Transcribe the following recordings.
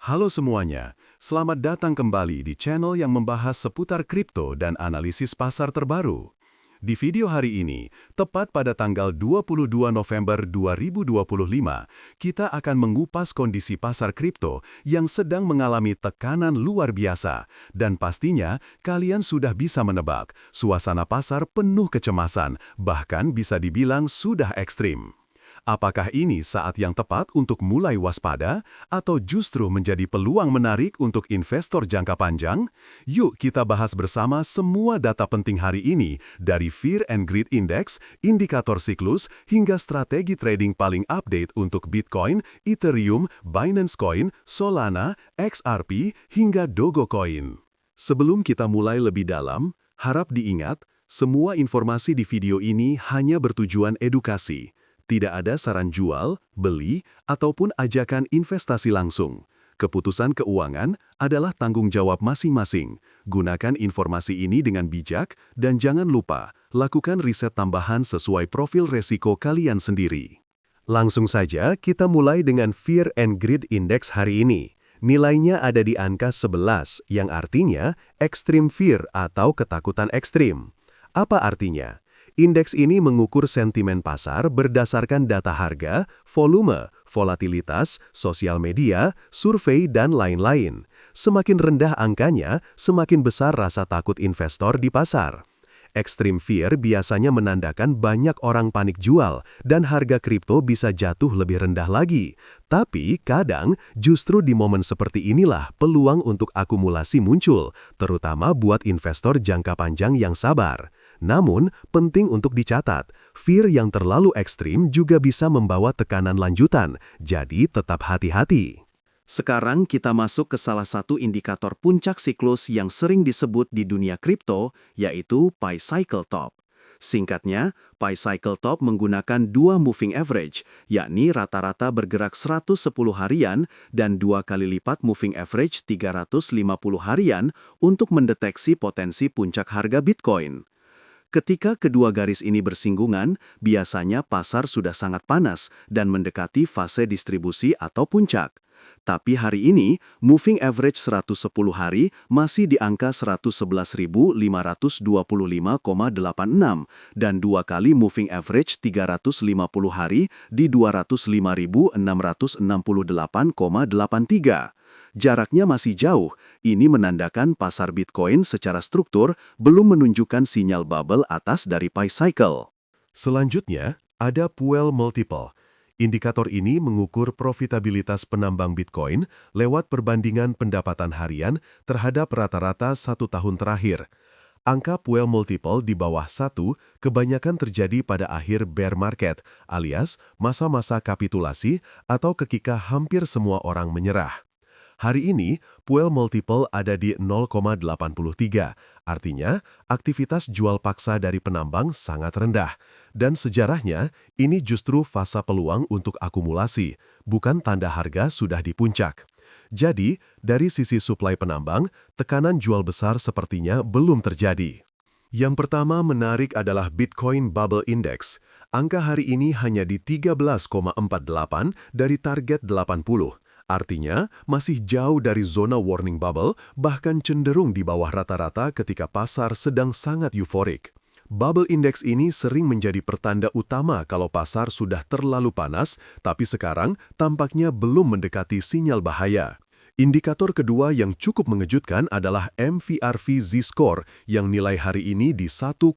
Halo semuanya, selamat datang kembali di channel yang membahas seputar kripto dan analisis pasar terbaru. Di video hari ini, tepat pada tanggal 22 November 2025, kita akan mengupas kondisi pasar kripto yang sedang mengalami tekanan luar biasa. Dan pastinya, kalian sudah bisa menebak, suasana pasar penuh kecemasan, bahkan bisa dibilang sudah ekstrim. Apakah ini saat yang tepat untuk mulai waspada, atau justru menjadi peluang menarik untuk investor jangka panjang? Yuk kita bahas bersama semua data penting hari ini, dari Fear and Greed Index, indikator siklus, hingga strategi trading paling update untuk Bitcoin, Ethereum, Binance Coin, Solana, XRP, hingga Dogecoin. Sebelum kita mulai lebih dalam, harap diingat, semua informasi di video ini hanya bertujuan edukasi. Tidak ada saran jual, beli, ataupun ajakan investasi langsung. Keputusan keuangan adalah tanggung jawab masing-masing. Gunakan informasi ini dengan bijak dan jangan lupa, lakukan riset tambahan sesuai profil resiko kalian sendiri. Langsung saja kita mulai dengan Fear and Greed Index hari ini. Nilainya ada di angka 11, yang artinya extreme fear atau ketakutan ekstrim. Apa artinya? Indeks ini mengukur sentimen pasar berdasarkan data harga, volume, volatilitas, sosial media, survei, dan lain-lain. Semakin rendah angkanya, semakin besar rasa takut investor di pasar. Extreme fear biasanya menandakan banyak orang panik jual dan harga kripto bisa jatuh lebih rendah lagi. Tapi kadang justru di momen seperti inilah peluang untuk akumulasi muncul, terutama buat investor jangka panjang yang sabar. Namun, penting untuk dicatat, fear yang terlalu ekstrim juga bisa membawa tekanan lanjutan, jadi tetap hati-hati. Sekarang kita masuk ke salah satu indikator puncak siklus yang sering disebut di dunia kripto, yaitu Pi Cycle Top. Singkatnya, Pi Cycle Top menggunakan dua moving average, yakni rata-rata bergerak 110 harian dan 2 kali lipat moving average 350 harian untuk mendeteksi potensi puncak harga Bitcoin. Ketika kedua garis ini bersinggungan, biasanya pasar sudah sangat panas dan mendekati fase distribusi atau puncak. Tapi hari ini, moving average 110 hari masih di angka 111.525,86 dan 2 kali moving average 350 hari di 205.668,83. Jaraknya masih jauh, ini menandakan pasar Bitcoin secara struktur belum menunjukkan sinyal bubble atas dari Pi Cycle. Selanjutnya, ada Puel Multiple. Indikator ini mengukur profitabilitas penambang Bitcoin lewat perbandingan pendapatan harian terhadap rata-rata 1 tahun terakhir. Angka Puel Multiple di bawah 1 kebanyakan terjadi pada akhir bear market, alias masa-masa kapitulasi atau ketika hampir semua orang menyerah. Hari ini, Puel Multiple ada di 0,83, artinya aktivitas jual paksa dari penambang sangat rendah. Dan sejarahnya, ini justru fase peluang untuk akumulasi, bukan tanda harga sudah di puncak. Jadi, dari sisi suplai penambang, tekanan jual besar sepertinya belum terjadi. Yang pertama menarik adalah Bitcoin Bubble Index. Angka hari ini hanya di 13,48 dari target 80. Artinya, masih jauh dari zona warning bubble, bahkan cenderung di bawah rata-rata ketika pasar sedang sangat euforik. Bubble index ini sering menjadi pertanda utama kalau pasar sudah terlalu panas, tapi sekarang tampaknya belum mendekati sinyal bahaya. Indikator kedua yang cukup mengejutkan adalah MVRV Z-Score yang nilai hari ini di 1,07,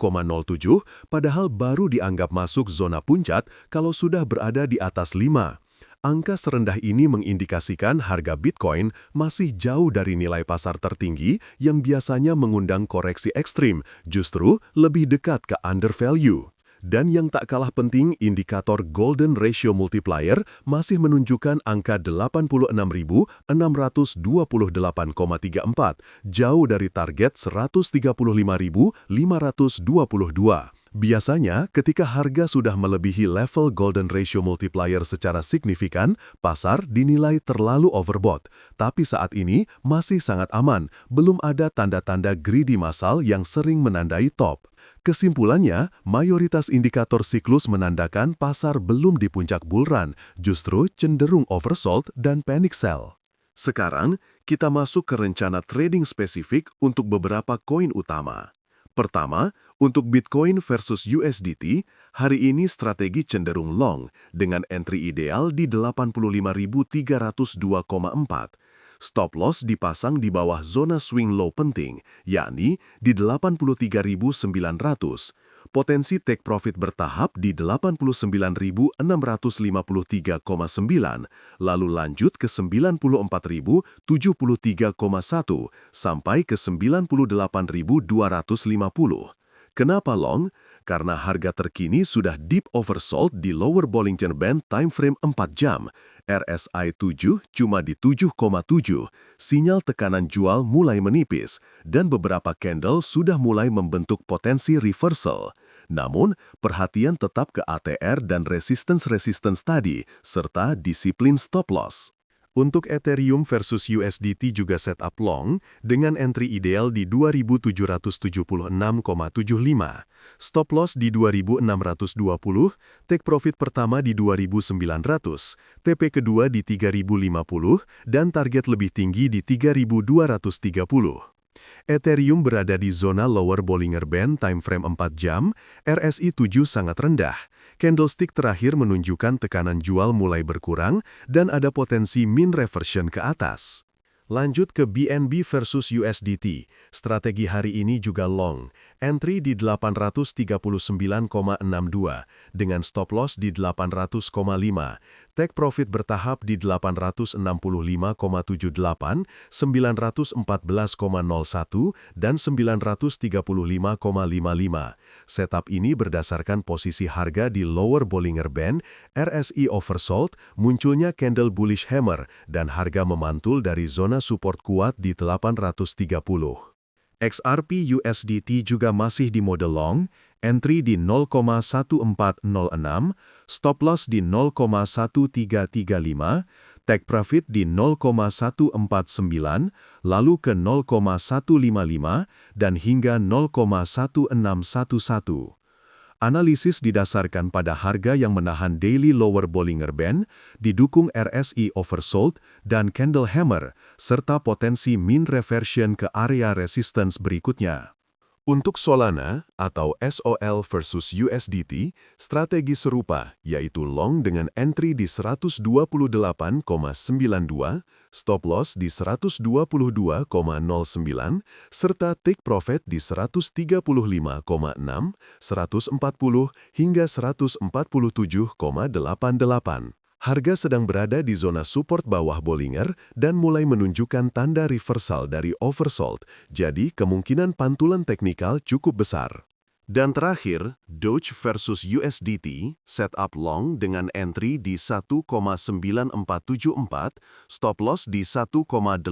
padahal baru dianggap masuk zona puncak kalau sudah berada di atas 5. Angka serendah ini mengindikasikan harga Bitcoin masih jauh dari nilai pasar tertinggi yang biasanya mengundang koreksi ekstrim, justru lebih dekat ke undervalue. Dan yang tak kalah penting, indikator Golden Ratio Multiplier masih menunjukkan angka 86.628,34, jauh dari target 135.522. Biasanya, ketika harga sudah melebihi level Golden Ratio Multiplier secara signifikan, pasar dinilai terlalu overbought. Tapi saat ini masih sangat aman, belum ada tanda-tanda greedy massal yang sering menandai top. Kesimpulannya, mayoritas indikator siklus menandakan pasar belum di puncak bull run, justru cenderung oversold dan panic sell. Sekarang, kita masuk ke rencana trading spesifik untuk beberapa koin utama. Pertama, untuk Bitcoin versus USDT, hari ini strategi cenderung long dengan entry ideal di 85.302,4. Stop loss dipasang di bawah zona swing low penting, yakni di 83.900. Potensi take profit bertahap di 89.653,9, lalu lanjut ke 94.073,1 sampai ke 98.250. Kenapa long? Karena harga terkini sudah deep oversold di lower Bollinger Band time frame 4 jam. RSI 7 cuma di 7,7, sinyal tekanan jual mulai menipis, dan beberapa candle sudah mulai membentuk potensi reversal. Namun, perhatian tetap ke ATR dan resistance-resistance tadi, serta disiplin stop loss. Untuk Ethereum versus USDT juga setup long, dengan entry ideal di 2.776,75, stop loss di 2.620, take profit pertama di 2.900, TP kedua di 3.050, dan target lebih tinggi di 3.230. Ethereum berada di zona lower Bollinger Band time frame 4 jam, RSI 7 sangat rendah. Candlestick terakhir menunjukkan tekanan jual mulai berkurang dan ada potensi mean reversion ke atas. Lanjut ke BNB versus USDT. Strategi hari ini juga long. Entry di 839,62 dengan stop loss di 800,5. Take profit bertahap di 865,78, 914,01, dan 935,55. Setup ini berdasarkan posisi harga di lower Bollinger Band, RSI oversold, munculnya candle bullish hammer, dan harga memantul dari zona support kuat di 830. XRP USDT juga masih di mode long, entry di 0,1406, stop loss di 0,1335, take profit di 0,149, lalu ke 0,155, dan hingga 0,1611. Analisis didasarkan pada harga yang menahan daily lower Bollinger Band, didukung RSI oversold dan candle hammer, serta potensi mean reversion ke area resistance berikutnya. Untuk Solana atau SOL versus USDT, strategi serupa, yaitu long dengan entry di 128,92, stop loss di 122,09, serta take profit di 135,6, 140 hingga 147,88. Harga sedang berada di zona support bawah Bollinger dan mulai menunjukkan tanda reversal dari oversold, jadi kemungkinan pantulan teknikal cukup besar. Dan terakhir, Doge versus USDT, setup long dengan entry di 1,9474, stop loss di 1,899,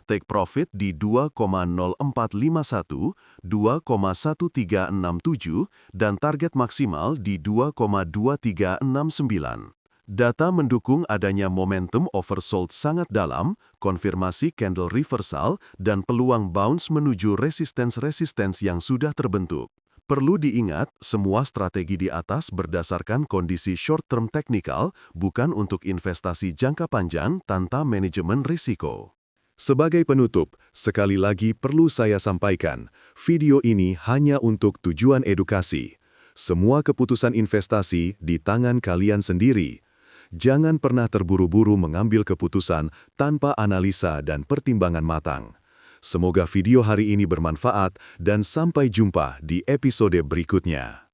take profit di 2,0451, 2,1367, dan target maksimal di 2,2369. Data mendukung adanya momentum oversold sangat dalam, konfirmasi candle reversal, dan peluang bounce menuju resistance-resistance yang sudah terbentuk. Perlu diingat, semua strategi di atas berdasarkan kondisi short-term technical, bukan untuk investasi jangka panjang tanpa manajemen risiko. Sebagai penutup, sekali lagi perlu saya sampaikan, video ini hanya untuk tujuan edukasi. Semua keputusan investasi di tangan kalian sendiri. Jangan pernah terburu-buru mengambil keputusan tanpa analisa dan pertimbangan matang. Semoga video hari ini bermanfaat dan sampai jumpa di episode berikutnya.